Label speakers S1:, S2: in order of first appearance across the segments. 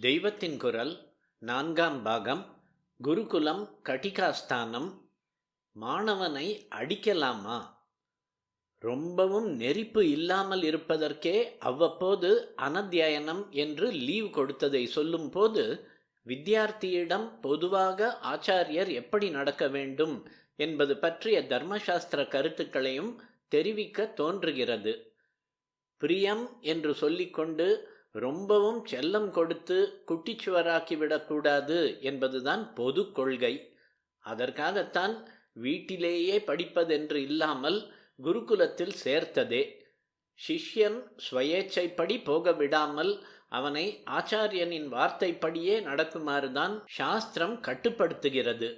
S1: தெய்வத்தின் குரல் 4ஆம் பாகம். குருகுலம் கட்டிகாஸ்தானம். மாணவனை அடிக்கலாமா? ரொம்பவும் நெறிப்பு இல்லாமல் இருப்பதற்கே அவ்வப்போது அனத்தியனம் என்று லீவ் கொடுத்ததை சொல்லும் போது வித்தியார்த்தியிடம் பொதுவாக ஆச்சாரியர் எப்படி நடக்க வேண்டும் என்பது பற்றிய தர்மசாஸ்திர கருத்துக்களையும் தெரிவிக்க தோன்றுகிறது. பிரியம் என்று சொல்லிக்கொண்டு ரொம்பவும் செல்லம் கொடுத்து குட்டிச்சுவராக்கிவிடக்கூடாது என்பதுதான் பொது கொள்கை. அதற்காகத்தான் வீட்டிலேயே படிப்பதென்று இல்லாமல் குருகுலத்தில் சேர்த்ததே. சிஷ்யன் ஸ்வயேச்சைப்படி போக விடாமல் அவனை ஆச்சாரியனின் வார்த்தைப்படியே நடக்குமாறுதான் சாஸ்திரம் கட்டுப்படுத்துகிறது.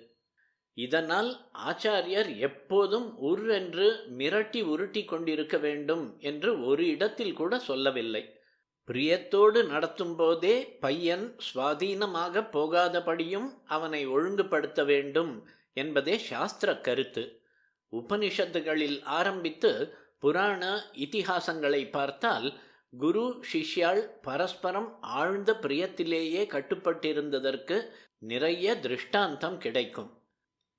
S1: இதனால் ஆச்சாரியர் எப்போதும் உர்ரென்று மிரட்டி உருட்டி கொண்டிருக்க வேண்டும் என்று ஒரு இடத்தில் கூட சொல்லவில்லை. பிரியத்தோடு நடத்தும் போதே பையன் சுவாதீனமாக போகாதபடியும் அவனை ஒழுங்குபடுத்த வேண்டும் என்பதே சாஸ்திர கருத்து. உபனிஷத்துகளில் ஆரம்பித்து புராண இதிகாசங்களை பார்த்தால் குரு சிஷ்யாள் பரஸ்பரம் ஆழ்ந்த பிரியத்திலேயே கட்டுப்பட்டிருந்ததற்கு நிறைய திருஷ்டாந்தம் கிடைக்கும்.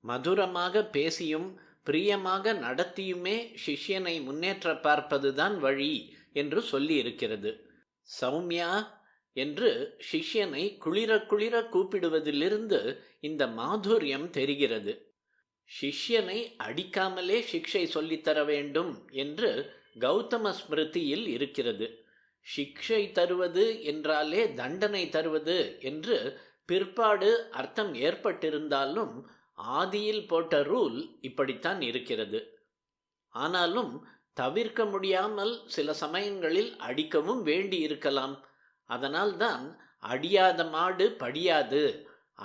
S1: மதுரமாக பேசியும் பிரியமாக நடத்தியுமே சிஷ்யனை முன்னேற்ற பார்ப்பதுதான் வழி என்று சொல்லி இருக்கிறது. சௌமியா என்று சிஷ்யனை குளிர குளிர கூப்பிடுவதிலிருந்து இந்த மாதுரியம் தெரிகிறது. சிஷ்யனை அடிக்காமலே சிக்ஷை சொல்லித்தர வேண்டும் என்று கௌதம ஸ்மிருதியில் இருக்கிறது. சிக்ஷை தருவது என்றாலே தண்டனை தருவது என்று பிற்பாடு அர்த்தம் ஏற்பட்டிருந்தாலும் ஆதியில் போட்ட ரூல் இப்படித்தான் இருக்கிறது. ஆனாலும் தவிர்க்க முடியாமல் சில சமயங்களில் அடிக்கவும் வேண்டி இருக்கலாம். அதனால்தான் அடியாத மாடு படியாது,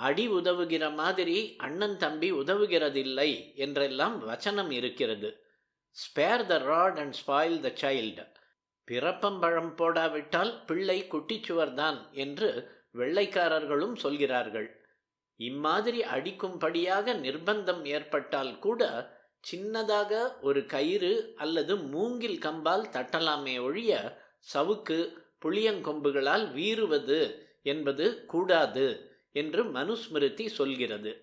S1: அடி உதவுகிற மாதிரி அண்ணன் தம்பி உதவுகிறதில்லை என்றெல்லாம் வச்சனம் இருக்கிறது. Spare the rod and spoil the child. பிறப்பம்பழம் போடாவிட்டால் பிள்ளை குட்டிச்சுவர்தான் என்று வெள்ளைக்காரர்களும் சொல்கிறார்கள். இம்மாதிரி அடிக்கும்படியாக நிர்பந்தம் ஏற்பட்டால் கூட சின்னதாக ஒரு கயிறு அல்லது மூங்கில் கம்பால் தட்டலாமே ஒழிய சவுக்கு புளியங்கொம்புகளால் வீறுவது என்பது கூடாது என்று மனுஸ்மிருதி சொல்கிறது.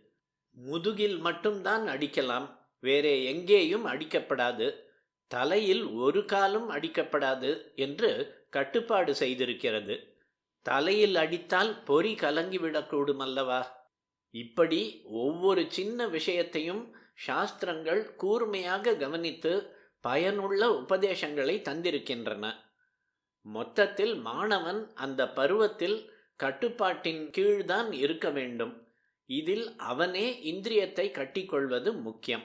S1: முதுகில் மட்டும்தான் அடிக்கலாம், வேறே எங்கேயும் அடிக்கப்படாது. தலையில் ஒரு காலும் அடிக்கப்படாது என்று கட்டுப்பாடு செய்திருக்கிறது. தலையில் அடித்தால் பொறி கலங்கிவிடக்கூடும் அல்லவா? இப்படி ஒவ்வொரு சின்ன விஷயத்தையும் சாஸ்திரங்கள் கூர்மையாக கவனித்து பயனுள்ள உபதேசங்களை தந்திருக்கின்றன. மொத்தத்தில் மாணவன் அந்த பருவத்தில் கட்டுப்பாட்டின் கீழ்தான் இருக்க வேண்டும். இதில் அவனே இந்திரியத்தை கட்டிக்கொள்வது முக்கியம்.